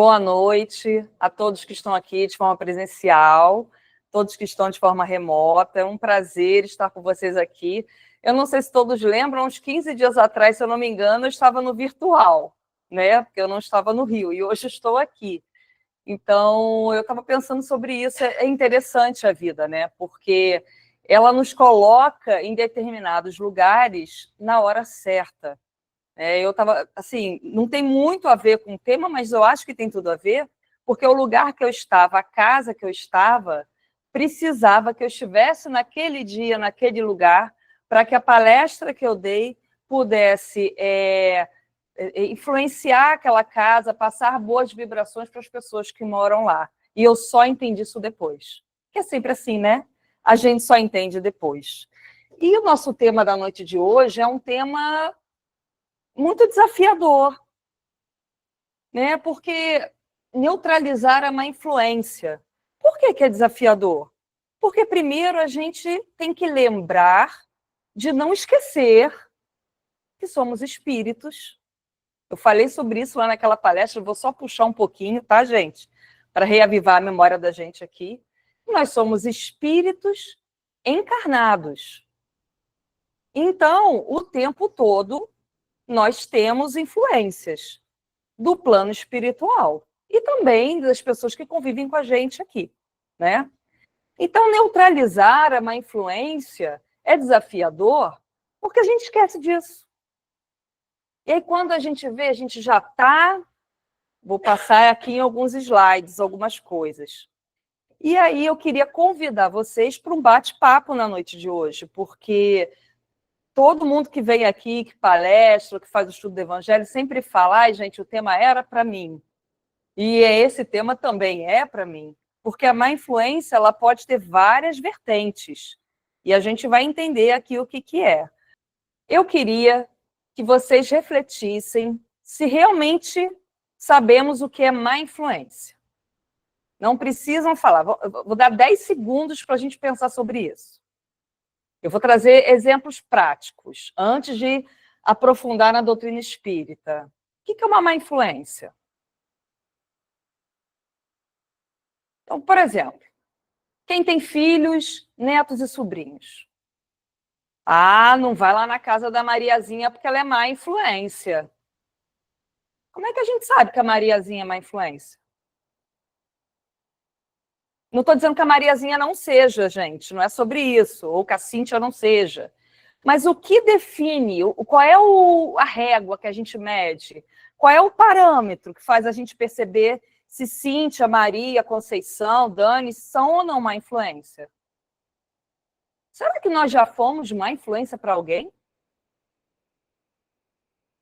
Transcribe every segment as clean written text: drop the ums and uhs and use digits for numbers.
Boa noite a todos que estão aqui de forma presencial, todos que estão de forma remota. É um prazer estar com vocês aqui. Eu não sei se todos lembram, uns 15 dias atrás, se eu não me engano, eu estava no virtual, né? Porque eu não estava no Rio, e hoje estou aqui. Então, eu estava pensando sobre isso. É interessante a vida, né? Porque ela nos coloca em determinados lugares na hora certa. Eu estava, assim, não tem muito a ver com o tema, mas eu acho que tem tudo a ver, porque o lugar que eu estava, a casa que eu estava, precisava que eu estivesse naquele dia, naquele lugar, para que a palestra que eu dei pudesse influenciar aquela casa, passar boas vibrações para as pessoas que moram lá. E eu só entendi isso depois. Que é sempre assim, né? A gente só entende depois. E o nosso tema da noite de hoje é um tema muito desafiador, né? Porque neutralizar a má influência. Por que é desafiador? Porque primeiro a gente tem que lembrar de não esquecer que somos espíritos. Eu falei sobre isso lá naquela palestra, vou só puxar um pouquinho, tá, gente? Para reavivar a memória da gente aqui. Nós somos espíritos encarnados. Então, o tempo todo, nós temos influências do plano espiritual e também das pessoas que convivem com a gente aqui, né? Então, neutralizar a má influência é desafiador porque a gente esquece disso. E aí, quando a gente vê, a gente já está... Vou passar aqui em alguns slides, algumas coisas. E aí, eu queria convidar vocês para um bate-papo na noite de hoje, porque todo mundo que vem aqui, que palestra, que faz o estudo do Evangelho, sempre fala, ai, gente, o tema era para mim. E esse tema também é para mim, porque a má influência ela pode ter várias vertentes, e a gente vai entender aqui o que é. Eu queria que vocês refletissem se realmente sabemos o que é má influência. Não precisam falar, vou dar 10 segundos para a gente pensar sobre isso. Eu vou trazer exemplos práticos, antes de aprofundar na doutrina espírita. O que é uma má influência? Então, por exemplo, quem tem filhos, netos e sobrinhos? Ah, não vai lá na casa da Mariazinha porque ela é má influência. Como é que a gente sabe que a Mariazinha é má influência? Não estou dizendo que a Mariazinha não seja, gente, não é sobre isso, ou que a Cíntia não seja. Mas o que define, qual é a régua que a gente mede? Qual é o parâmetro que faz a gente perceber se Cíntia, Maria, Conceição, Dani são ou não má influência? Será que nós já fomos de má influência para alguém?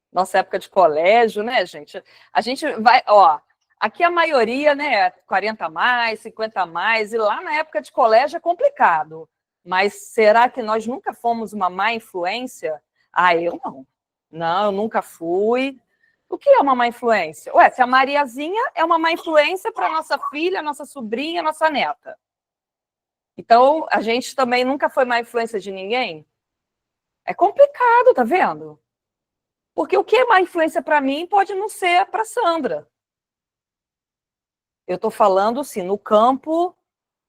Nossa época de colégio, né, gente? A gente vai, ó, aqui a maioria, né, 40 a mais, 50 a mais, e lá na época de colégio é complicado. Mas será que nós nunca fomos uma má influência? Ah, eu não. Não, eu nunca fui. O que é uma má influência? Ué, se a Mariazinha é uma má influência para nossa filha, nossa sobrinha, nossa neta. Então, a gente também nunca foi má influência de ninguém? É complicado, tá vendo? Porque o que é má influência para mim pode não ser para Sandra. Eu estou falando, assim, no campo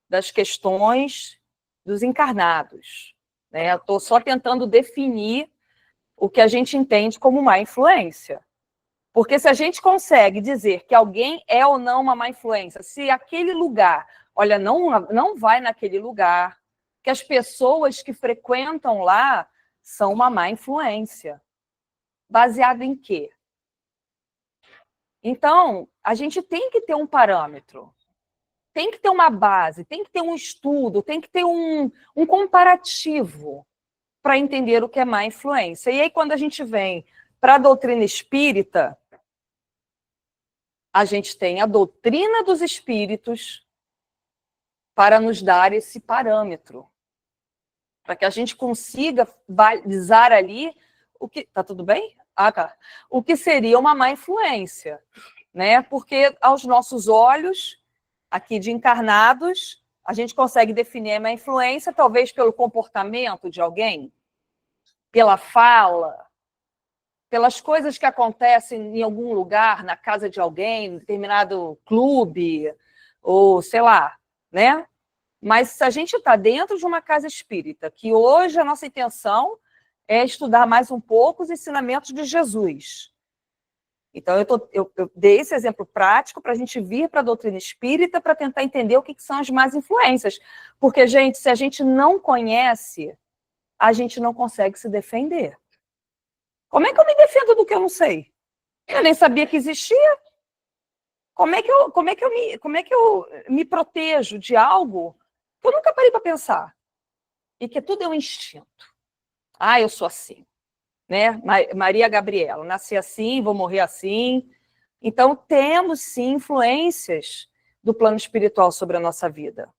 das questões dos encarnados, né? Eu estou só tentando definir o que a gente entende como má influência. Porque se a gente consegue dizer que alguém é ou não uma má influência, se aquele lugar, olha, não vai naquele lugar, que as pessoas que frequentam lá são uma má influência. Baseado em quê? Então, a gente tem que ter um parâmetro, tem que ter uma base, tem que ter um estudo, tem que ter um comparativo para entender o que é má influência. E aí, quando a gente vem para a doutrina espírita, a gente tem a doutrina dos espíritos para nos dar esse parâmetro, para que a gente consiga balizar ali o que... Tá tudo bem? Ah, tá. O que seria uma má influência, né? Porque aos nossos olhos, aqui de encarnados, a gente consegue definir a má influência, talvez pelo comportamento de alguém, pela fala, pelas coisas que acontecem em algum lugar, na casa de alguém, em determinado clube, ou sei lá, né? Mas se a gente está dentro de uma casa espírita, que hoje a nossa intenção é estudar mais um pouco os ensinamentos de Jesus. Então, eu dei esse exemplo prático para a gente vir para a doutrina espírita para tentar entender o que são as más influências. Porque, gente, se a gente não conhece, a gente não consegue se defender. Como é que eu me defendo do que eu não sei? Eu nem sabia que existia. Como é que eu me protejo de algo que eu nunca parei para pensar? E que tudo é um instinto. Ah, eu sou assim. Né? Maria Gabriela, nasci assim, vou morrer assim. Então, temos, sim, influências do plano espiritual sobre a nossa vida.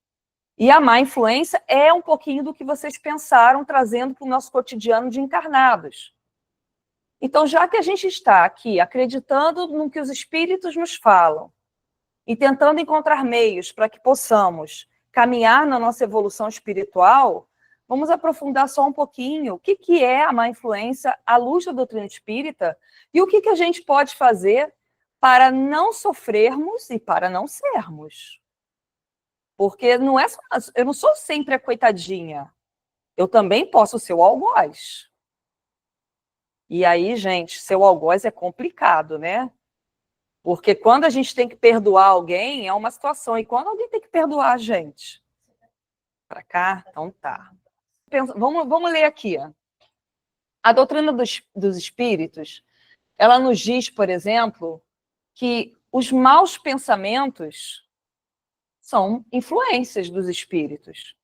E a má influência é um pouquinho do que vocês pensaram, trazendo para o nosso cotidiano de encarnados. Então, já que a gente está aqui acreditando no que os espíritos nos falam e tentando encontrar meios para que possamos caminhar na nossa evolução espiritual, vamos aprofundar só um pouquinho o que é a má influência à luz da doutrina espírita e o que a gente pode fazer para não sofrermos e para não sermos. Porque não é só, eu não sou sempre a coitadinha. Eu também posso ser o algoz. E aí, gente, ser o algoz é complicado, né? Porque quando a gente tem que perdoar alguém, é uma situação. E quando alguém tem que perdoar a gente? Para cá? Então tá. Vamos ler aqui. A doutrina dos espíritos, ela nos diz, por exemplo, que os maus pensamentos são influências dos espíritos.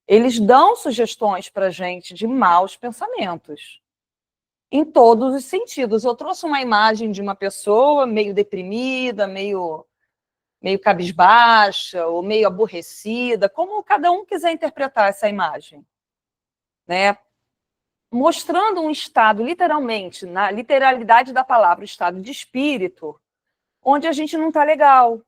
Eles dão sugestões para a gente de maus pensamentos, em todos os sentidos. Eu trouxe uma imagem de uma pessoa meio deprimida, meio cabisbaixa, ou meio aborrecida, como cada um quiser interpretar essa imagem, né? Mostrando um estado, literalmente, na literalidade da palavra, o estado de espírito, onde a gente não está legal.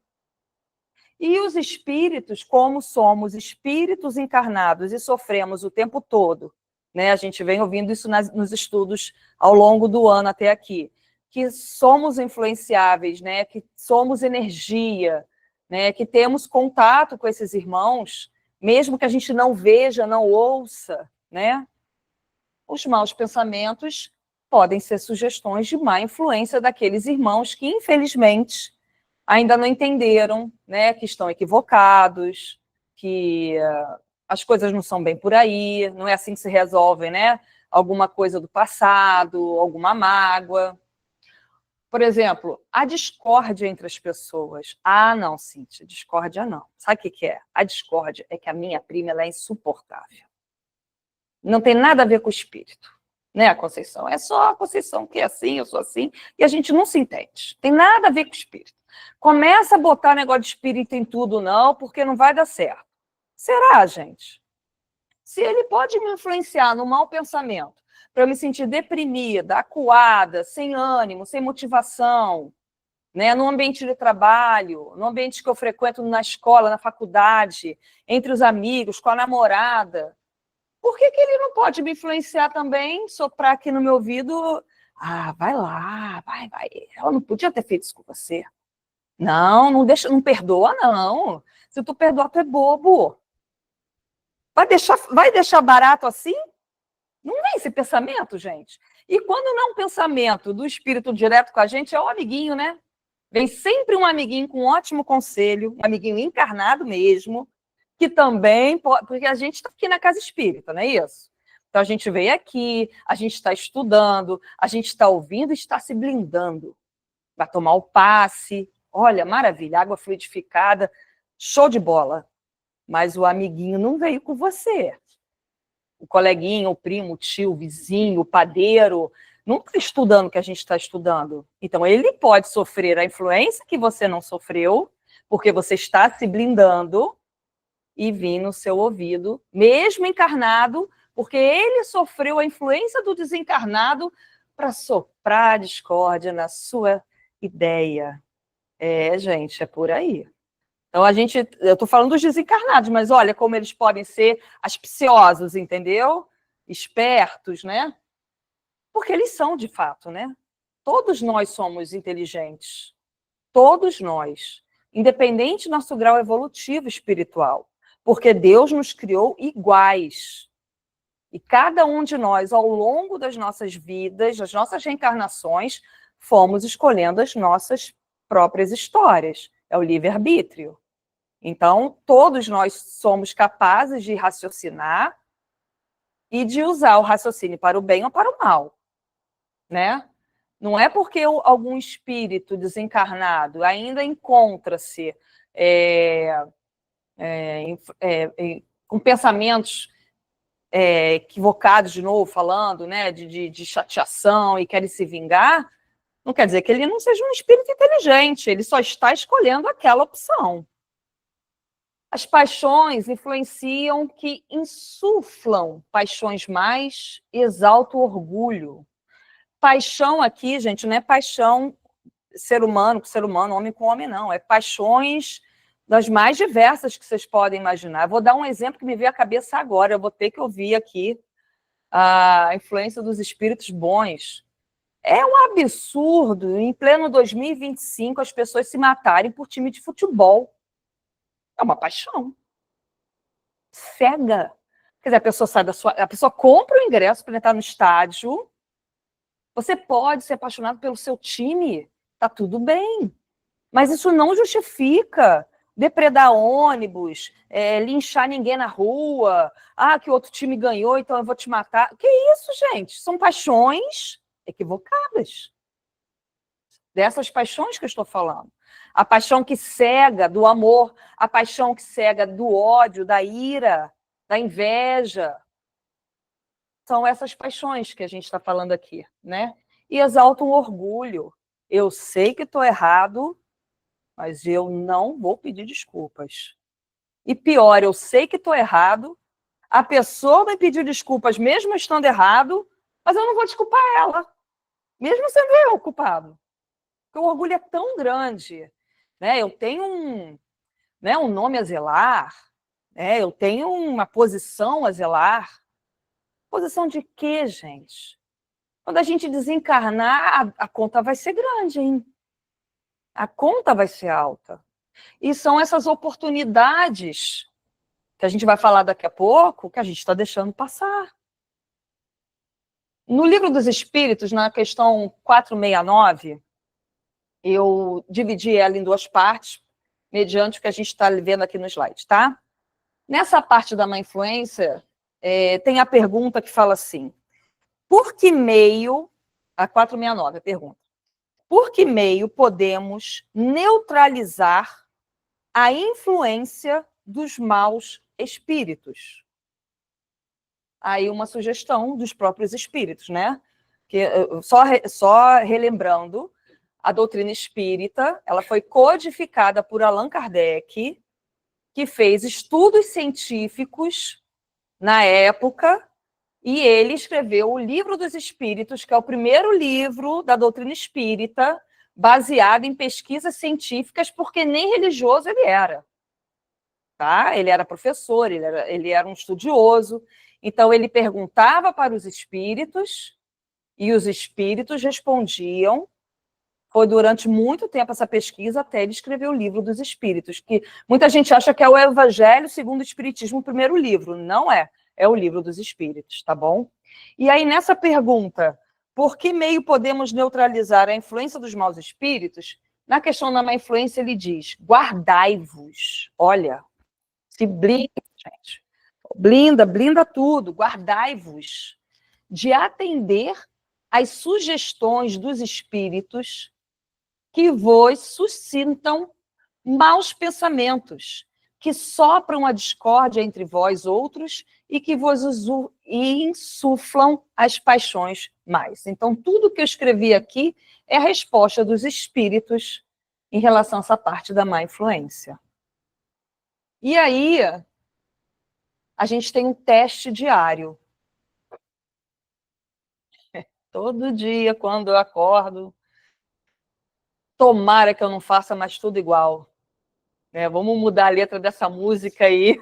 E os espíritos, como somos espíritos encarnados e sofremos o tempo todo, né? A gente vem ouvindo isso nos estudos ao longo do ano até aqui, que somos influenciáveis, né? Que somos energia, né? Que temos contato com esses irmãos, mesmo que a gente não veja, não ouça, né? Os maus pensamentos podem ser sugestões de má influência daqueles irmãos que, infelizmente, ainda não entenderam, né, que estão equivocados, que as coisas não são bem por aí, não é assim que se resolve, né? Alguma coisa do passado, alguma mágoa. Por exemplo, a discórdia entre as pessoas. Ah, não, Cíntia, discórdia não. Sabe o que é? A discórdia é que a minha prima ela é insuportável. Não tem nada a ver com o espírito, né, a Conceição? É só a Conceição que é assim, eu sou assim, e a gente não se entende. Tem nada a ver com o espírito. Começa a botar negócio de espírito em tudo, não, porque não vai dar certo. Será, gente? Se ele pode me influenciar no mau pensamento, para eu me sentir deprimida, acuada, sem ânimo, sem motivação, né, no ambiente de trabalho, no ambiente que eu frequento na escola, na faculdade, entre os amigos, com a namorada, por que ele não pode me influenciar também, soprar aqui no meu ouvido? Ah, vai lá, vai. Ela não podia ter feito isso com você. Não deixa, não perdoa, não. Se tu perdoar, tu é bobo. Vai deixar barato assim? Não vem esse pensamento, gente. E quando não é um pensamento do espírito direto com a gente, é o amiguinho, né? Vem sempre um amiguinho com um ótimo conselho, um amiguinho encarnado mesmo, que também pode, porque a gente está aqui na casa espírita, não é isso? Então a gente veio aqui, a gente está estudando, a gente está ouvindo e está se blindando. Vai tomar o passe, olha, maravilha, água fluidificada, show de bola. Mas o amiguinho não veio com você. O coleguinho, o primo, o tio, o vizinho, o padeiro, não está estudando o que a gente está estudando. Então ele pode sofrer a influência que você não sofreu, porque você está se blindando, e vir no seu ouvido, mesmo encarnado, porque ele sofreu a influência do desencarnado para soprar a discórdia na sua ideia. É, gente, é por aí. Então, eu estou falando dos desencarnados, mas olha como eles podem ser aspiciosos, entendeu? Espertos, né? Porque eles são, de fato, né? Todos nós somos inteligentes. Todos nós. Independente do nosso grau evolutivo espiritual. Porque Deus nos criou iguais. E cada um de nós, ao longo das nossas vidas, das nossas reencarnações, fomos escolhendo as nossas próprias histórias. É o livre-arbítrio. Então, todos nós somos capazes de raciocinar e de usar o raciocínio para o bem ou para o mal, né? Não é porque algum espírito desencarnado ainda encontra-se com pensamentos equivocados, de novo, falando, né, de chateação e querem se vingar, não quer dizer que ele não seja um espírito inteligente, ele só está escolhendo aquela opção. As paixões influenciam que insuflam paixões mais, exalta o orgulho. Paixão aqui, gente, não é paixão ser humano com ser humano, homem com homem, não. É paixões das mais diversas que vocês podem imaginar. Eu vou dar um exemplo que me veio à cabeça agora. Eu vou ter que ouvir aqui a influência dos espíritos bons. É um absurdo, em pleno 2025, as pessoas se matarem por time de futebol. É uma paixão. Cega. Quer dizer, a pessoa sai a pessoa compra o ingresso para entrar no estádio. Você pode ser apaixonado pelo seu time, tá tudo bem. Mas isso não justifica depredar ônibus, linchar ninguém na rua, que o outro time ganhou, então eu vou te matar. Que isso, gente? São paixões equivocadas. Dessas paixões que eu estou falando. A paixão que cega do amor, a paixão que cega do ódio, da ira, da inveja. São essas paixões que a gente está falando aqui, né? E exaltam o orgulho. Eu sei que estou errado, mas eu não vou pedir desculpas. E pior, eu sei que estou errado, a pessoa vai pedir desculpas mesmo estando errado, mas eu não vou desculpar ela, mesmo sendo eu o culpado. Porque o orgulho é tão grande, né? Eu tenho um nome a zelar, né? Eu tenho uma posição a zelar. Posição de quê, gente? Quando a gente desencarnar, a conta vai ser grande, hein? A conta vai ser alta. E são essas oportunidades que a gente vai falar daqui a pouco, que a gente está deixando passar. No Livro dos Espíritos, na questão 469, eu dividi ela em duas partes, mediante o que a gente está vendo aqui no slide, tá? Nessa parte da má influência, tem a pergunta que fala assim, por que meio, a 469, a pergunta, por que meio podemos neutralizar a influência dos maus espíritos? Aí uma sugestão dos próprios espíritos, né? Que, só relembrando, a doutrina espírita, ela foi codificada por Allan Kardec, que fez estudos científicos na época, e ele escreveu o Livro dos Espíritos, que é o primeiro livro da doutrina espírita, baseado em pesquisas científicas, porque nem religioso ele era. Tá? Ele era professor, ele era um estudioso. Então, ele perguntava para os espíritos, e os espíritos respondiam. Foi durante muito tempo essa pesquisa, até ele escrever o Livro dos Espíritos, que muita gente acha que é o Evangelho segundo o Espiritismo, o primeiro livro. Não é. É o Livro dos Espíritos, tá bom? E aí, nessa pergunta, por que meio podemos neutralizar a influência dos maus espíritos? Na questão da má influência, ele diz, guardai-vos. Olha, se blinda, gente. Blinda tudo, guardai-vos de atender às sugestões dos espíritos que vos suscitam maus pensamentos, que sopram a discórdia entre vós outros e que vos insuflam as paixões mais. Então, tudo que eu escrevi aqui é a resposta dos espíritos em relação a essa parte da má influência. E aí, a gente tem um teste diário. Todo dia, quando eu acordo, tomara que eu não faça mais tudo igual. Vamos mudar a letra dessa música aí.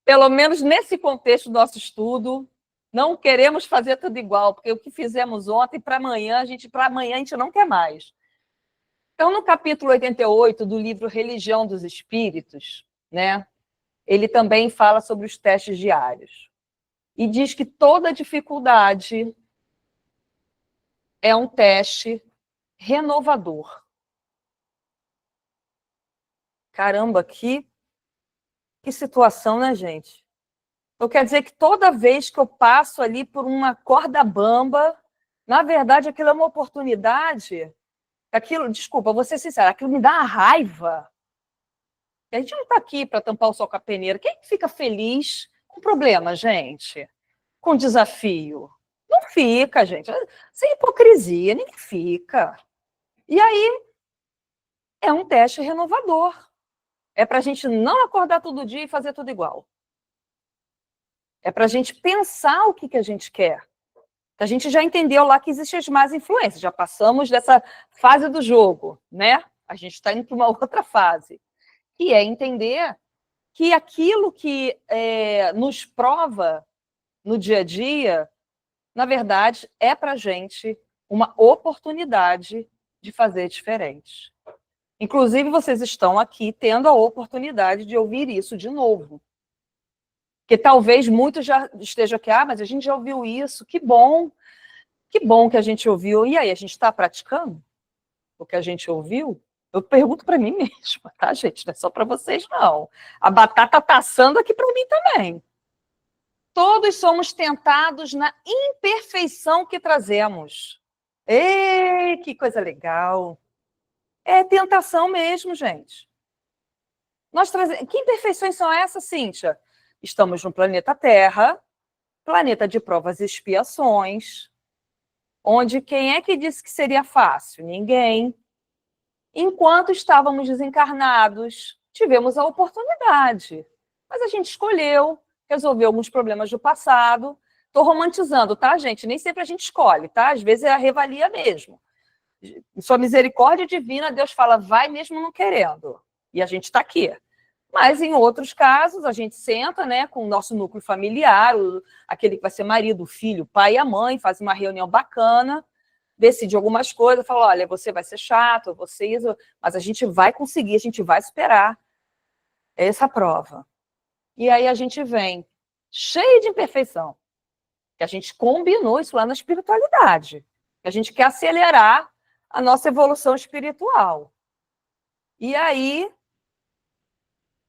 Pelo menos nesse contexto do nosso estudo, Não queremos fazer tudo igual, porque o que fizemos ontem, para amanhã, a gente não quer mais. Então, no capítulo 88 do livro Religião dos Espíritos, né, ele também fala sobre os testes diários. E diz que toda dificuldade é um teste renovador. Caramba, que situação, né, gente? Então, quer dizer que toda vez que eu passo ali por uma corda bamba, na verdade, aquilo é uma oportunidade. Aquilo, desculpa, vou ser sincera, aquilo me dá uma raiva. A gente não está aqui para tampar o sol com a peneira. Quem fica feliz com problema, gente? Com desafio? Não fica, gente. Sem hipocrisia, ninguém fica. E aí, é um teste renovador. É para a gente não acordar todo dia e fazer tudo igual. É para a gente pensar o que a gente quer. A gente já entendeu lá que existem as más influências, já passamos dessa fase do jogo, né? A gente está indo para uma outra fase, que é entender que aquilo que nos prova no dia a dia, na verdade, é para a gente uma oportunidade de fazer diferente. Inclusive, vocês estão aqui tendo a oportunidade de ouvir isso de novo. Porque talvez muitos já estejam aqui, mas a gente já ouviu isso, que bom que a gente ouviu. E aí, a gente está praticando o que a gente ouviu? Eu pergunto para mim mesma, tá, gente? Não é só para vocês, não. A batata está assando aqui para mim também. Todos somos tentados na imperfeição que trazemos. Ei, que coisa legal. É tentação mesmo, gente. Que imperfeições são essas, Cíntia? Estamos no planeta Terra, planeta de provas e expiações, onde quem é que disse que seria fácil? Ninguém. Enquanto estávamos desencarnados, tivemos a oportunidade, mas a gente escolheu resolver alguns problemas do passado. Estou romantizando, tá, gente? Nem sempre a gente escolhe, tá? Às vezes é a revalia mesmo. Em sua misericórdia divina, Deus fala, vai mesmo não querendo. E a gente está aqui. Mas, em outros casos, a gente senta, né, com o nosso núcleo familiar, aquele que vai ser marido, filho, pai e a mãe, faz uma reunião bacana, decide algumas coisas, fala, olha, você vai ser chato, mas a gente vai conseguir, a gente vai superar essa prova. E aí a gente vem, cheio de imperfeição, que a gente combinou isso lá na espiritualidade, que a gente quer acelerar a nossa evolução espiritual. E aí,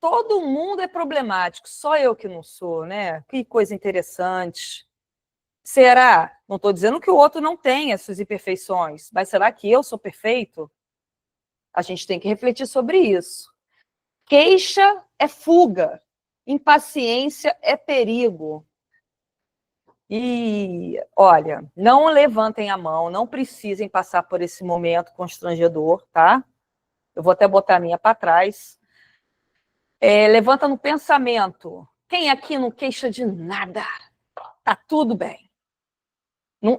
todo mundo é problemático, só eu que não sou, né? Que coisa interessante. Será? Não estou dizendo que o outro não tenha suas imperfeições, mas será que eu sou perfeito? A gente tem que refletir sobre isso. Queixa é fuga, impaciência é perigo. E, olha, não levantem a mão, não precisem passar por esse momento constrangedor, tá? Eu vou até botar a minha para trás. Levanta no pensamento. Quem aqui não queixa de nada? Tá tudo bem.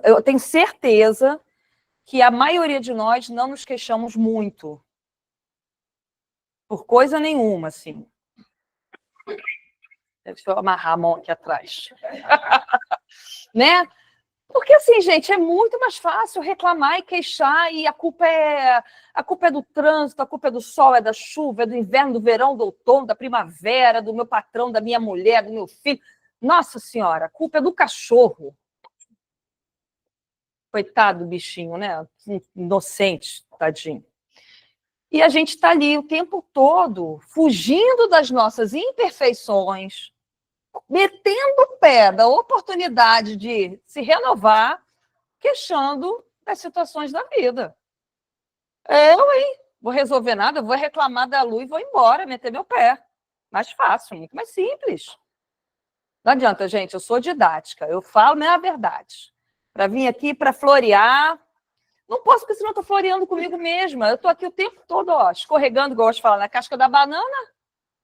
Eu tenho certeza que a maioria de nós não nos queixamos muito. Por coisa nenhuma, assim. Deixa eu amarrar a mão aqui atrás. Né? Porque, assim, gente, é muito mais fácil reclamar e queixar, e a culpa é do trânsito, a culpa é do sol, é da chuva, é do inverno, do verão, do outono, da primavera, do meu patrão, da minha mulher, do meu filho. Nossa Senhora, a culpa é do cachorro. Coitado do bichinho, né? Inocente, tadinho. E a gente está ali o tempo todo, fugindo das nossas imperfeições, metendo o pé da oportunidade de se renovar, queixando das situações da vida. Vou resolver nada, vou reclamar da luz e vou embora, meter meu pé. Mais fácil, muito mais simples. Não adianta, gente, eu sou didática, eu falo a verdade. Para vir aqui para florear, não posso, porque senão eu estou floreando comigo mesma. Eu estou aqui o tempo todo, ó, escorregando, igual eu gosto de falar, na casca da banana.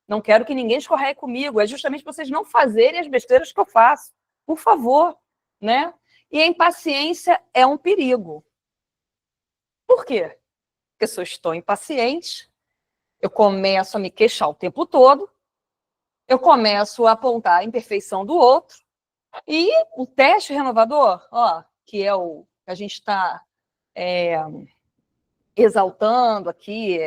Não quero que ninguém escorregue comigo. É justamente para vocês não fazerem as besteiras que eu faço. Por favor, né? E a impaciência é um perigo. Por quê? Porque se eu estou impaciente, eu começo a me queixar o tempo todo, eu começo a apontar a imperfeição do outro, E o teste renovador, ó, que é o que a gente está exaltando aqui,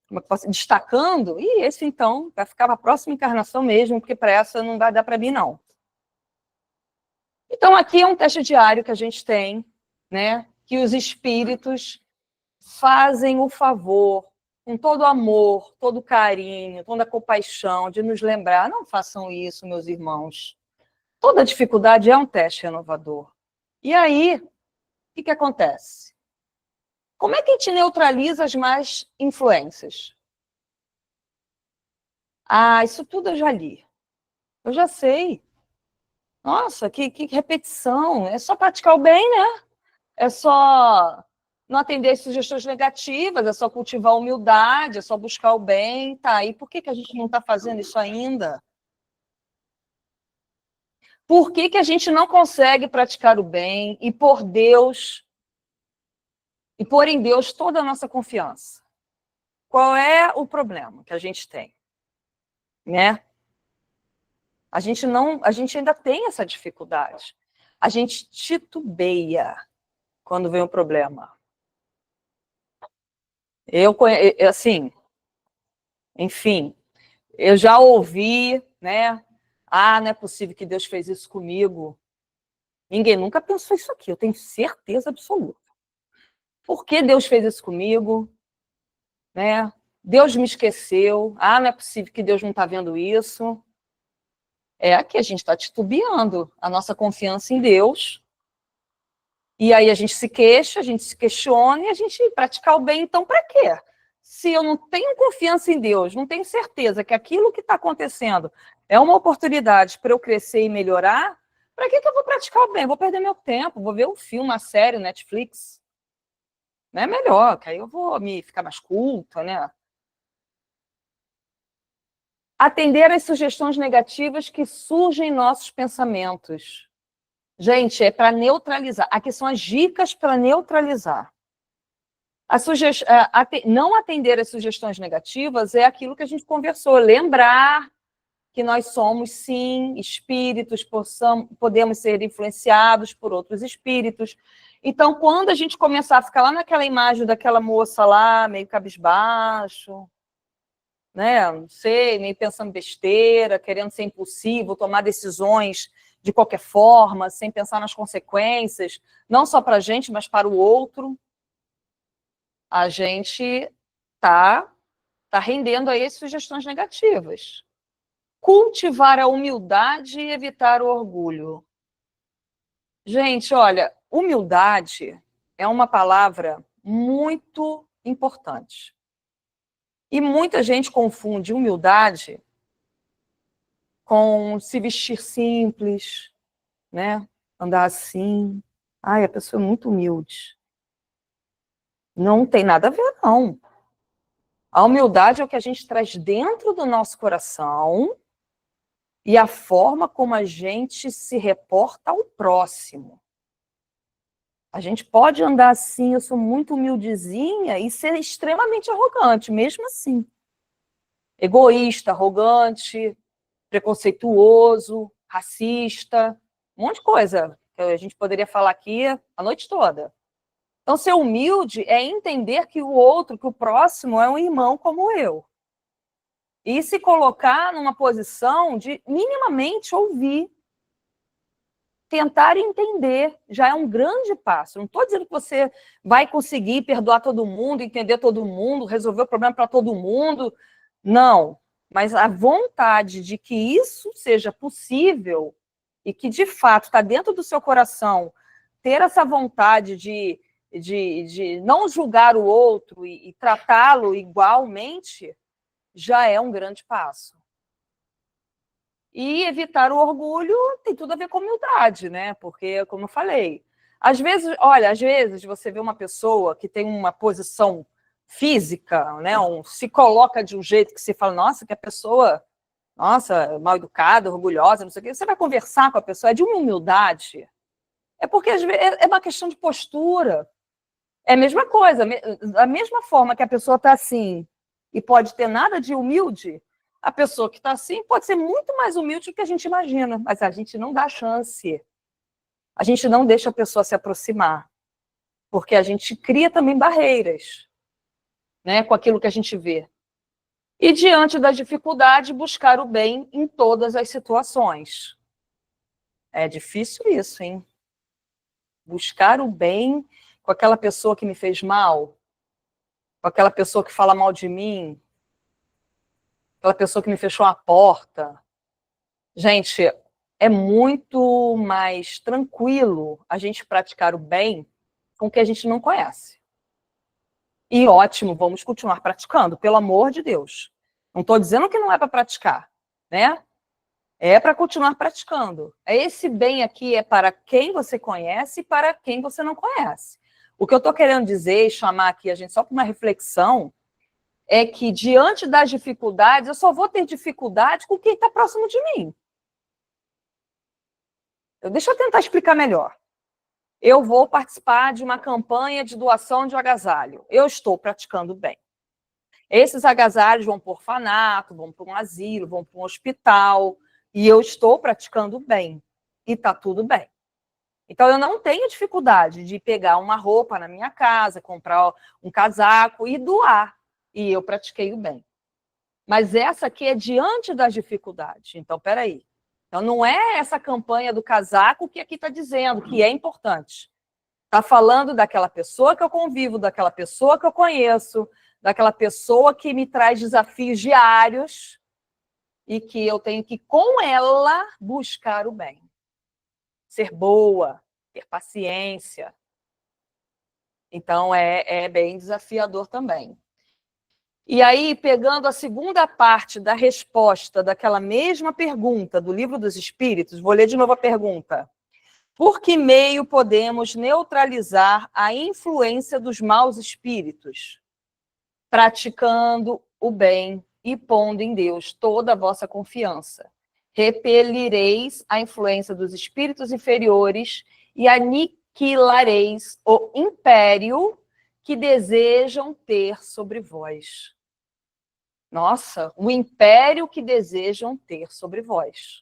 como é que posso, destacando, e esse, então, vai ficar para a próxima encarnação mesmo, porque para essa não vai dar para mim, não. Então, aqui é um teste diário que a gente tem, né, que os espíritos fazem o favor, com todo amor, todo carinho, toda compaixão, de nos lembrar, não façam isso, meus irmãos. Toda dificuldade é um teste renovador. E aí, o que acontece? Como é que a gente neutraliza as más influências? Ah, isso tudo eu já li. Eu já sei. Nossa, que repetição. É só praticar o bem, né? É só não atender as sugestões negativas, é só cultivar a humildade, é só buscar o bem. Tá, e por que a gente não está fazendo isso ainda? Por que a gente não consegue praticar o bem e pôr Deus, e pôr em Deus toda a nossa confiança? Qual é o problema que a gente tem? Né? A gente ainda tem essa dificuldade. A gente titubeia quando vem um problema. Assim, enfim, eu já ouvi, né? Ah, não é possível que Deus fez isso comigo. Ninguém nunca pensou isso aqui, eu tenho certeza absoluta. Por que Deus fez isso comigo? Né? Deus me esqueceu. Ah, não é possível que Deus não está vendo isso. É que a gente está titubeando a nossa confiança em Deus. E aí a gente se queixa, a gente se questiona e a gente praticar o bem, então, para quê? Se eu não tenho confiança em Deus, não tenho certeza que aquilo que está acontecendo é uma oportunidade para eu crescer e melhorar, para que eu vou praticar o bem? Vou perder meu tempo, vou ver um filme, uma série, Netflix. Não é melhor, que aí eu vou me ficar mais culta, né? Atender às sugestões negativas que surgem em nossos pensamentos. Gente, é para neutralizar. Aqui são as dicas para neutralizar. Não atender às sugestões negativas é aquilo que a gente conversou. Lembrar que nós somos, sim, espíritos, podemos ser influenciados por outros espíritos. Então, quando a gente começar a ficar lá naquela imagem daquela moça lá, meio cabisbaixo, né? Não sei, meio pensando besteira, querendo ser impulsivo, tomar decisões de qualquer forma, sem pensar nas consequências, não só para a gente, mas para o outro, a gente tá rendendo aí as sugestões negativas. Cultivar a humildade e evitar o orgulho. Gente, olha, humildade é uma palavra muito importante. E muita gente confunde humildade com se vestir simples, né? Andar assim. Ai, a pessoa é muito humilde. Não tem nada a ver, não. A humildade é o que a gente traz dentro do nosso coração e a forma como a gente se reporta ao próximo. A gente pode andar assim, eu sou muito humildezinha, e ser extremamente arrogante, mesmo assim. Egoísta, arrogante, preconceituoso, racista, um monte de coisa que a gente poderia falar aqui a noite toda. Então, ser humilde é entender que o outro, que o próximo é um irmão como eu. E se colocar numa posição de minimamente ouvir, tentar entender, já é um grande passo. Não estou dizendo que você vai conseguir perdoar todo mundo, entender todo mundo, resolver o problema para todo mundo. Não. Mas a vontade de que isso seja possível e que, de fato, está dentro do seu coração, ter essa vontade de não julgar o outro e tratá-lo igualmente, já é um grande passo. E evitar o orgulho tem tudo a ver com humildade, né? Porque, como eu falei, às vezes você vê uma pessoa que tem uma posição física, né? Se coloca de um jeito que se fala, nossa, que a pessoa, nossa, mal educada, orgulhosa, não sei o quê. Você vai conversar com a pessoa, é de uma humildade. É porque às vezes é uma questão de postura. É a mesma coisa, da mesma forma que a pessoa está assim e pode ter nada de humilde, A pessoa que está assim pode ser muito mais humilde do que a gente imagina, mas a gente não dá chance. A gente não deixa a pessoa se aproximar, porque a gente cria também barreiras, né, com aquilo que a gente vê. E, diante das dificuldades, buscar o bem em todas as situações. É difícil isso, hein? Buscar o bem com aquela pessoa que me fez mal, com aquela pessoa que fala mal de mim, aquela pessoa que me fechou a porta. Gente, é muito mais tranquilo a gente praticar o bem com o que a gente não conhece. E ótimo, vamos continuar praticando, pelo amor de Deus. Não estou dizendo que não é para praticar, né? É para continuar praticando. Esse bem aqui é para quem você conhece e para quem você não conhece. O que eu estou querendo dizer e chamar aqui a gente só para uma reflexão é que, diante das dificuldades, eu só vou ter dificuldade com quem está próximo de mim. Deixa eu tentar explicar melhor. Eu vou participar de uma campanha de doação de agasalho. Eu estou praticando bem. Esses agasalhos vão para o orfanato, vão para um asilo, vão para um hospital, e eu estou praticando bem. E está tudo bem. Então, eu não tenho dificuldade de pegar uma roupa na minha casa, comprar um casaco e doar. E eu pratiquei o bem. Mas essa aqui é diante das dificuldades. Então, peraí. Então, não é essa campanha do casaco que aqui está dizendo, que é importante. Está falando daquela pessoa que eu convivo, daquela pessoa que eu conheço, daquela pessoa que me traz desafios diários e que eu tenho que, com ela, buscar o bem. Ser boa, ter paciência. Então, é bem desafiador também. E aí, pegando a segunda parte da resposta daquela mesma pergunta do Livro dos Espíritos, vou ler de novo a pergunta. Por que meio podemos neutralizar a influência dos maus espíritos? Praticando o bem e pondo em Deus toda a vossa confiança. Repelireis a influência dos espíritos inferiores e aniquilareis o império que desejam ter sobre vós. Nossa, o império que desejam ter sobre vós.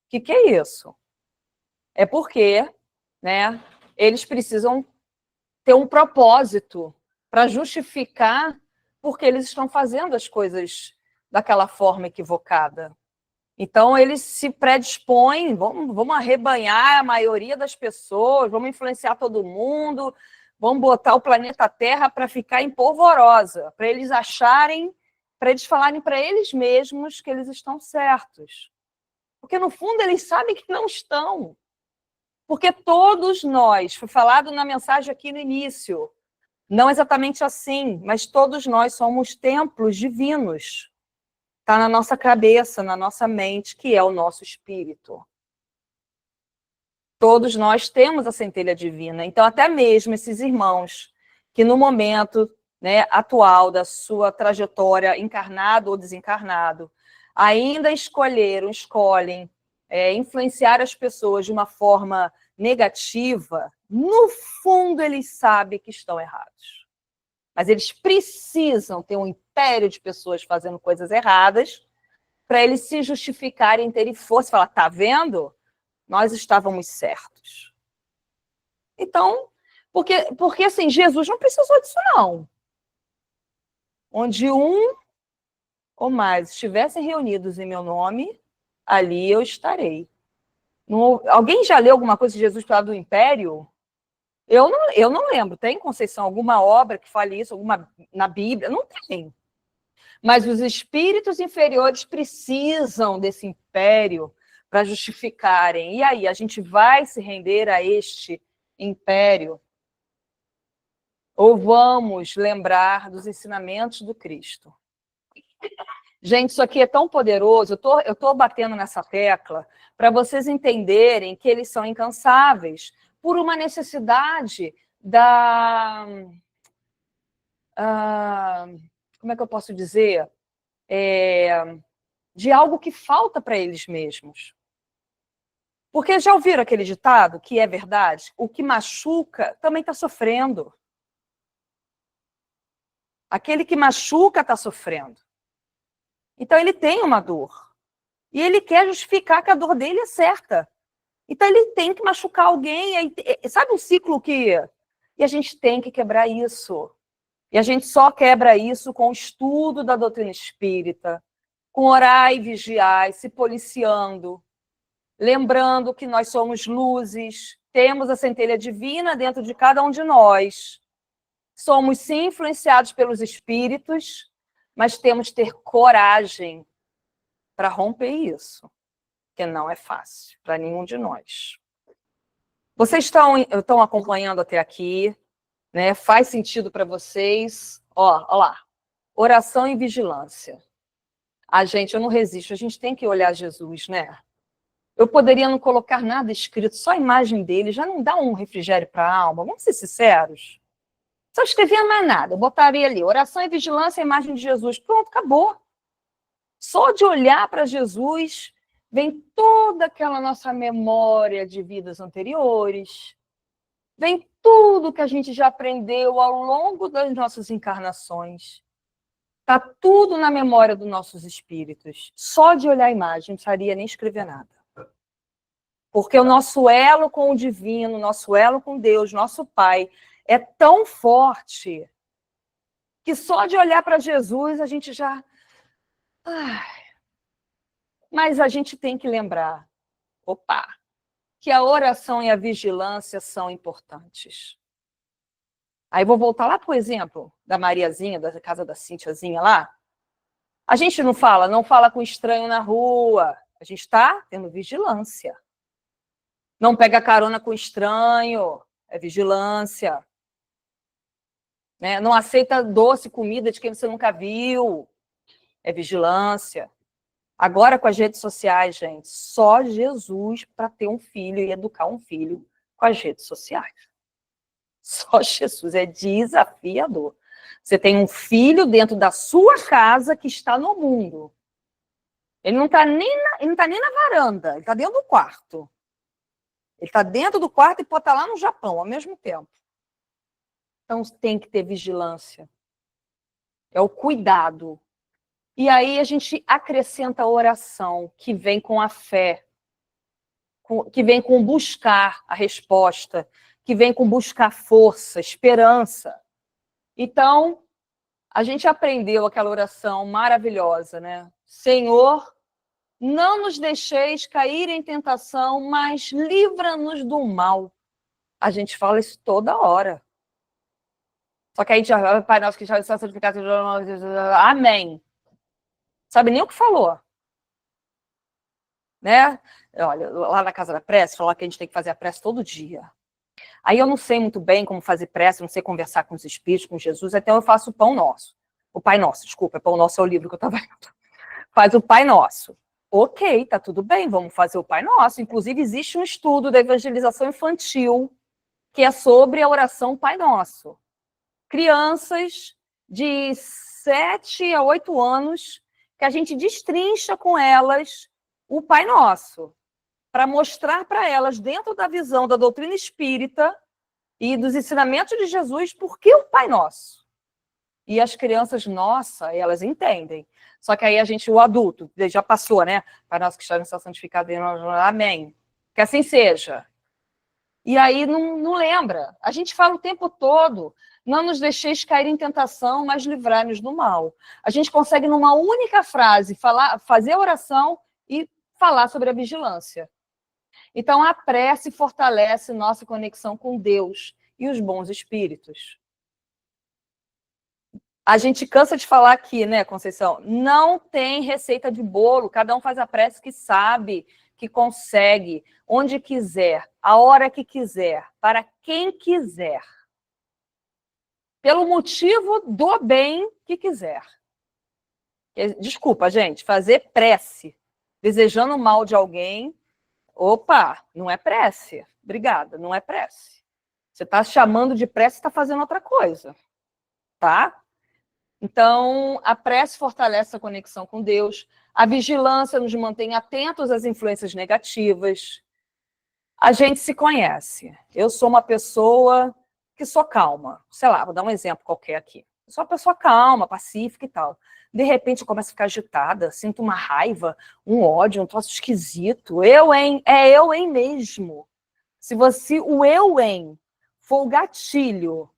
O que é isso? É porque, né, eles precisam ter um propósito para justificar porque eles estão fazendo as coisas daquela forma equivocada. Então, eles se predispõem, vamos arrebanhar a maioria das pessoas, vamos influenciar todo mundo, vamos botar o planeta Terra para ficar em polvorosa, para eles acharem, para eles falarem para eles mesmos que eles estão certos. Porque, no fundo, eles sabem que não estão. Porque todos nós, foi falado na mensagem aqui no início, não exatamente assim, mas todos nós somos templos divinos. Está na nossa cabeça, na nossa mente, que é o nosso espírito. Todos nós temos a centelha divina. Então, até mesmo esses irmãos que no momento, né, atual da sua trajetória, encarnado ou desencarnado, ainda escolhem influenciar as pessoas de uma forma negativa, no fundo eles sabem que estão errados. Mas eles precisam ter um império de pessoas fazendo coisas erradas para eles se justificarem, terem força e falar, tá vendo? Nós estávamos certos. Então, porque assim, Jesus não precisou disso, não. Onde um ou mais estivessem reunidos em meu nome, ali eu estarei. Não, alguém já leu alguma coisa de Jesus falar do império? Eu não lembro. Tem, Conceição, alguma obra que fale isso, alguma na Bíblia? Não tem. Mas os espíritos inferiores precisam desse império para justificarem. E aí, a gente vai se render a este império? Ou vamos lembrar dos ensinamentos do Cristo? Gente, isso aqui é tão poderoso. Eu tô batendo nessa tecla para vocês entenderem que eles são incansáveis por uma necessidade como é que eu posso dizer? De algo que falta para eles mesmos. Porque já ouviram aquele ditado, que é verdade? O que machuca também está sofrendo. Aquele que machuca está sofrendo. Então, ele tem uma dor. E ele quer justificar que a dor dele é certa. Então, ele tem que machucar alguém. Sabe um ciclo que... E a gente tem que quebrar isso. E a gente só quebra isso com o estudo da doutrina espírita, com orar e vigiar, se policiando, lembrando que nós somos luzes, temos a centelha divina dentro de cada um de nós. Somos, sim, influenciados pelos espíritos, mas temos que ter coragem para romper isso, que não é fácil para nenhum de nós. Vocês estão acompanhando até aqui, né? Faz sentido para vocês? Ó lá, oração e vigilância. Eu não resisto, a gente tem que olhar Jesus, né? Eu poderia não colocar nada escrito, só a imagem dele, já não dá um refrigério para a alma, vamos ser sinceros. Se eu escrevia mais nada, eu botaria ali, oração e vigilância, a imagem de Jesus, pronto, acabou. Só de olhar para Jesus, vem toda aquela nossa memória de vidas anteriores, vem tudo que a gente já aprendeu ao longo das nossas encarnações. Está tudo na memória dos nossos espíritos. Só de olhar a imagem, não precisaria nem escrever nada. Porque o nosso elo com o divino, nosso elo com Deus, nosso Pai, é tão forte que só de olhar para Jesus a gente já... Mas a gente tem que lembrar, que a oração e a vigilância são importantes. Aí vou voltar lá para o exemplo da Mariazinha, da casa da Cíntiazinha lá. A gente não fala com estranho na rua. A gente está tendo vigilância. Não pega carona com estranho, é vigilância. Né? Não aceita doce, comida de quem você nunca viu, é vigilância. Agora, com as redes sociais, gente, só Jesus para ter um filho e educar um filho com as redes sociais. Só Jesus, é desafiador. Você tem um filho dentro da sua casa que está no mundo. Ele não está nem na varanda, ele está dentro do quarto. Ele está dentro do quarto e pode estar lá no Japão ao mesmo tempo. Então, tem que ter vigilância. É o cuidado. E aí a gente acrescenta a oração, que vem com a fé, que vem com buscar a resposta, que vem com buscar força, esperança. Então, a gente aprendeu aquela oração maravilhosa, né? Senhor, não nos deixeis cair em tentação, mas livra-nos do mal. A gente fala isso toda hora. Só que aí a gente já, Pai Nosso que já está santificado, amém. Sabe nem o que falou. Né? Olha, lá na Casa da Prece, falar que a gente tem que fazer a prece todo dia. Aí eu não sei muito bem como fazer prece, não sei conversar com os espíritos, com Jesus, então eu faço o Pão Nosso. O Pai Nosso, desculpa, Pão Nosso é o livro que eu estava lendo. Faz o Pai Nosso. Ok, tá tudo bem, vamos fazer o Pai Nosso. Inclusive, existe um estudo da evangelização infantil que é sobre a oração Pai Nosso. Crianças de 7 a 8 anos, que a gente destrincha com elas o Pai Nosso, para mostrar para elas, dentro da visão da doutrina espírita e dos ensinamentos de Jesus, por que o Pai Nosso. E as crianças, nossa, elas entendem. Só que aí o adulto, já passou, né? Pai Nosso que está no céu santificado, amém. Que assim seja. E aí não lembra. A gente fala o tempo todo, não nos deixeis cair em tentação, mas livrai-nos do mal. A gente consegue, numa única frase, fazer a oração e falar sobre a vigilância. Então, a prece fortalece nossa conexão com Deus e os bons espíritos. A gente cansa de falar aqui, né, Conceição? Não tem receita de bolo, cada um faz a prece que sabe, que consegue, onde quiser, a hora que quiser, para quem quiser. Pelo motivo do bem que quiser. Desculpa, gente, fazer prece, desejando o mal de alguém, não é prece. Obrigada, não é prece. Você está chamando de prece, está fazendo outra coisa, tá? Então, a prece fortalece a conexão com Deus, a vigilância nos mantém atentos às influências negativas. A gente se conhece. Eu sou uma pessoa que sou calma. Sei lá, vou dar um exemplo qualquer aqui. Eu sou uma pessoa calma, pacífica e tal. De repente eu começo a ficar agitada, sinto uma raiva, um ódio, um troço esquisito. Eu, hein? É eu, hein mesmo. Se o eu, hein, for o gatilho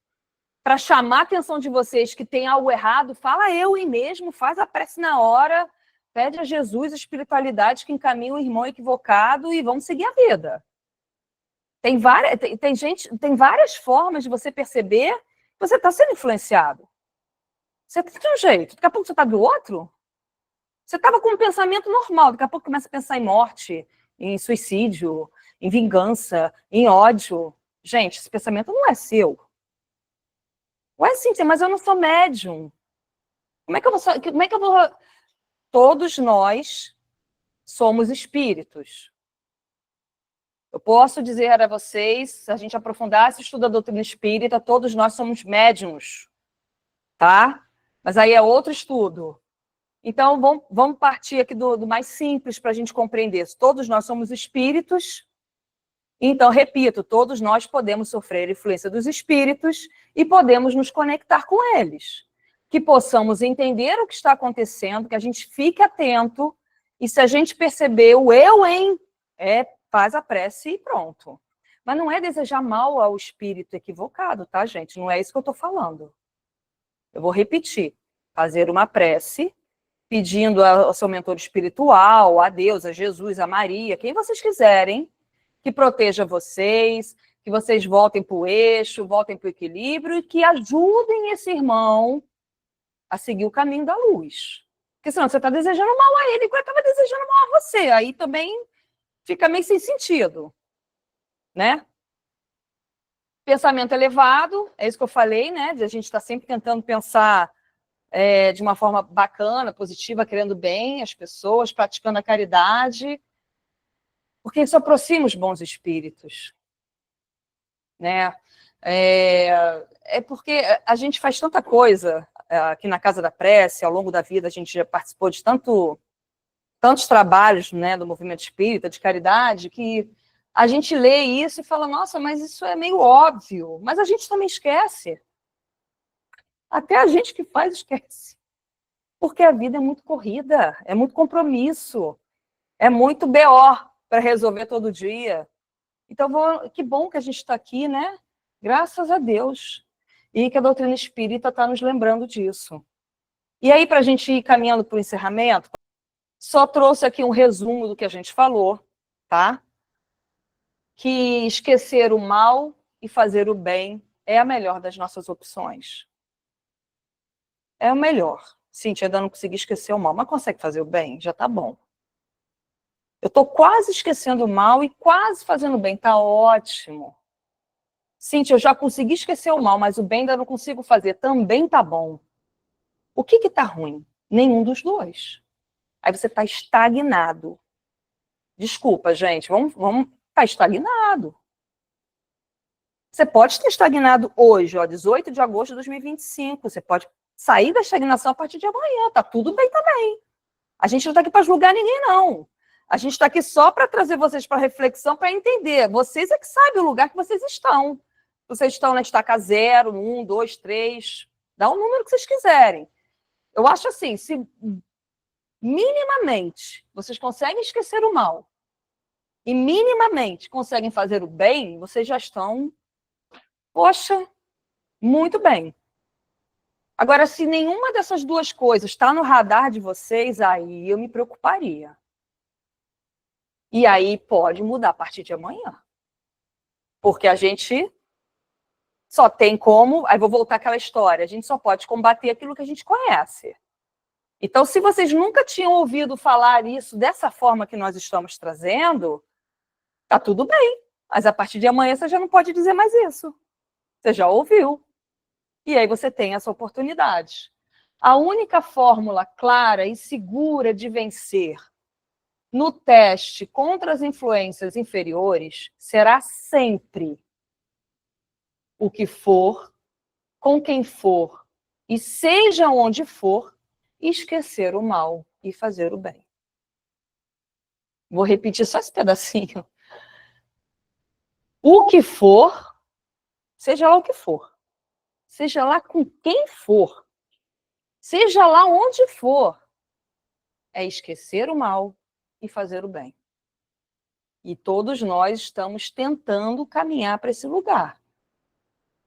para chamar a atenção de vocês que tem algo errado, fala eu, hein mesmo, faz a prece na hora, pede a Jesus a espiritualidade que encaminha o irmão equivocado e vamos seguir a vida. Tem várias formas de você perceber que você está sendo influenciado. Você está de um jeito, daqui a pouco você está do outro. Você estava com um pensamento normal, daqui a pouco começa a pensar em morte, em suicídio, em vingança, em ódio. Gente, esse pensamento não é seu. Ué, Cíntia, mas eu não sou médium. Como é que eu vou... Todos nós somos espíritos. Eu posso dizer a vocês, se a gente aprofundar esse estudo da doutrina espírita, todos nós somos médiums, tá? Mas aí é outro estudo. Então, vamos partir aqui do mais simples para a gente compreender. Todos nós somos espíritos. Então, repito, todos nós podemos sofrer influência dos espíritos e podemos nos conectar com eles. Que possamos entender o que está acontecendo, que a gente fique atento, e se a gente perceber o eu, hein, faz a prece e pronto. Mas não é desejar mal ao espírito equivocado, tá, gente? Não é isso que eu estou falando. Eu vou repetir. Fazer uma prece, pedindo ao seu mentor espiritual, a Deus, a Jesus, a Maria, quem vocês quiserem, que proteja vocês, que vocês voltem para o eixo, voltem para o equilíbrio e que ajudem esse irmão a seguir o caminho da luz. Porque senão você está desejando mal a ele, igual eu estava desejando mal a você. Aí também fica meio sem sentido, né? Pensamento elevado, é isso que eu falei, né? De a gente estar sempre tentando pensar de uma forma bacana, positiva, querendo bem as pessoas, praticando a caridade, porque isso aproxima os bons espíritos, né? Porque a gente faz tanta coisa aqui na Casa da Prece, ao longo da vida a gente já participou de tantos trabalhos, né, do movimento espírita, de caridade, que a gente lê isso e fala, nossa, mas isso é meio óbvio, mas a gente também esquece. Até a gente que faz esquece. Porque a vida é muito corrida, é muito compromisso, é muito BO para resolver todo dia. Então, que bom que a gente está aqui, né? Graças a Deus. E que a doutrina espírita está nos lembrando disso. E aí, para a gente ir caminhando para o encerramento, só trouxe aqui um resumo do que a gente falou, tá? Que esquecer o mal e fazer o bem é a melhor das nossas opções. É o melhor. Cíntia, ainda não consegui esquecer o mal, mas consegue fazer o bem? Já tá bom. Eu estou quase esquecendo o mal e quase fazendo o bem. Tá ótimo. Cíntia, eu já consegui esquecer o mal, mas o bem ainda não consigo fazer. Também tá bom. O que tá ruim? Nenhum dos dois. Aí você está estagnado. Desculpa, gente, vamos tá estagnado. Você pode estar estagnado hoje, ó, 18 de agosto de 2025. Você pode sair da estagnação a partir de amanhã. Tá tudo bem também. A gente não está aqui para julgar ninguém, não. A gente está aqui só para trazer vocês para reflexão, para entender. Vocês é que sabem o lugar que vocês estão. Vocês estão na estaca 0, 1, 2, 3. Dá o número que vocês quiserem. Eu acho assim, se minimamente vocês conseguem esquecer o mal e minimamente conseguem fazer o bem, vocês já estão, poxa, muito bem. Agora, se nenhuma dessas duas coisas está no radar de vocês, aí eu me preocuparia. E aí pode mudar a partir de amanhã. Porque a gente só tem como... Aí vou voltar àquela história. A gente só pode combater aquilo que a gente conhece. Então, se vocês nunca tinham ouvido falar isso dessa forma que nós estamos trazendo, tá tudo bem. Mas a partir de amanhã você já não pode dizer mais isso. Você já ouviu. E aí você tem essa oportunidade. A única fórmula clara e segura de vencer no teste contra as influências inferiores será sempre o que for, com quem for, e seja onde for, esquecer o mal e fazer o bem. Vou repetir só esse pedacinho. O que for, seja lá o que for, seja lá com quem for, seja lá onde for, é esquecer o mal e fazer o bem. E todos nós estamos tentando caminhar para esse lugar.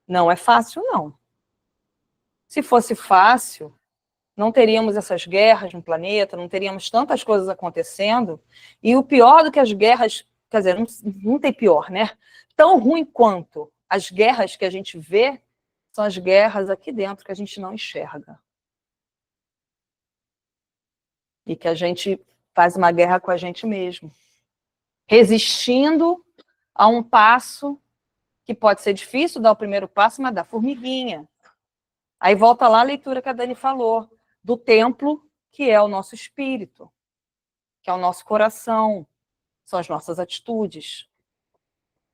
Não é fácil, não. Se fosse fácil, não teríamos essas guerras no planeta, não teríamos tantas coisas acontecendo. E o pior do que as guerras, quer dizer, não tem pior, né? Tão ruim quanto as guerras que a gente vê, são as guerras aqui dentro que a gente não enxerga. E que a gente faz uma guerra com a gente mesmo. Resistindo a um passo que pode ser difícil dar o primeiro passo, mas dá formiguinha. Aí volta lá a leitura que a Dani falou, do templo, que é o nosso espírito, que é o nosso coração, são as nossas atitudes.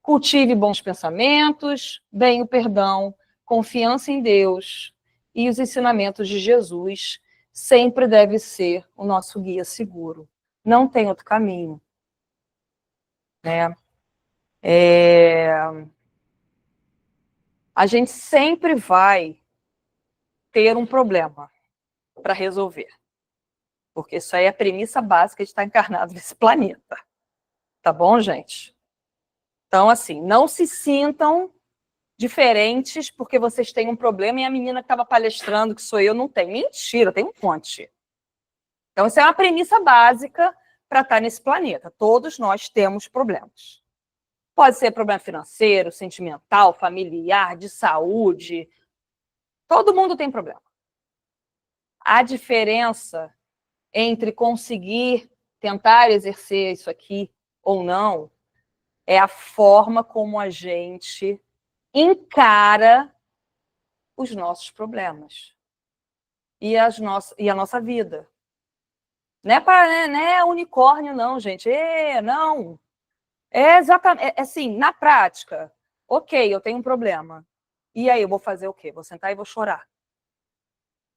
Cultive bons pensamentos, bem o perdão, confiança em Deus e os ensinamentos de Jesus sempre deve ser o nosso guia seguro. Não tem outro caminho. Né? A gente sempre vai ter um problema para resolver. Porque isso aí é a premissa básica de estar encarnado nesse planeta. Tá bom, gente? Então, assim, não se sintam diferentes porque vocês têm um problema e a menina que estava palestrando, que sou eu, não tem. Mentira, tem um monte. Então, isso é uma premissa básica para estar nesse planeta. Todos nós temos problemas. Pode ser problema financeiro, sentimental, familiar, de saúde. Todo mundo tem problema. A diferença entre conseguir tentar exercer isso aqui ou não é a forma como a gente encara os nossos problemas e a nossa vida. Não é unicórnio, não, gente. Não. É exatamente assim, na prática. Ok, eu tenho um problema. E aí, eu vou fazer o quê? Vou sentar e vou chorar?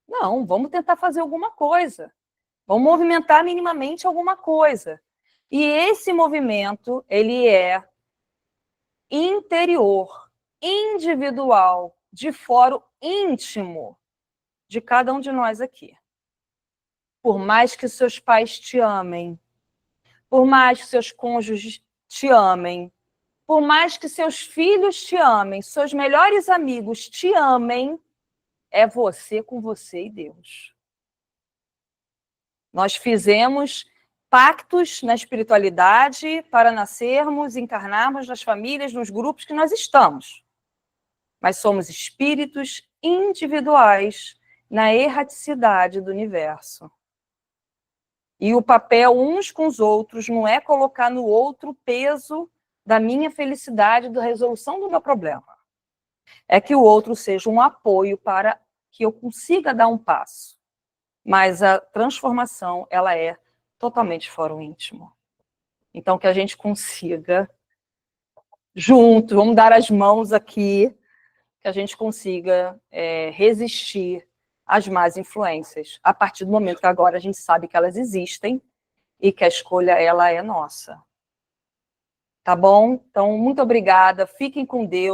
Não, vamos tentar fazer alguma coisa. Vamos movimentar minimamente alguma coisa. E esse movimento, ele é interior, individual, de fórum íntimo de cada um de nós aqui. Por mais que seus pais te amem, por mais que seus cônjuges te amem, por mais que seus filhos te amem, seus melhores amigos te amem, é você com você e Deus. Nós fizemos pactos na espiritualidade para nascermos, encarnarmos nas famílias, nos grupos que nós estamos. Mas somos espíritos individuais na erraticidade do universo. E o papel uns com os outros não é colocar no outro o peso da minha felicidade, da resolução do meu problema. É que o outro seja um apoio para que eu consiga dar um passo. Mas a transformação, ela é totalmente fora o íntimo. Então, que a gente consiga, junto, vamos dar as mãos aqui, que a gente consiga resistir às más influências, a partir do momento que agora a gente sabe que elas existem e que a escolha, ela é nossa. Tá bom? Então, muito obrigada, fiquem com Deus.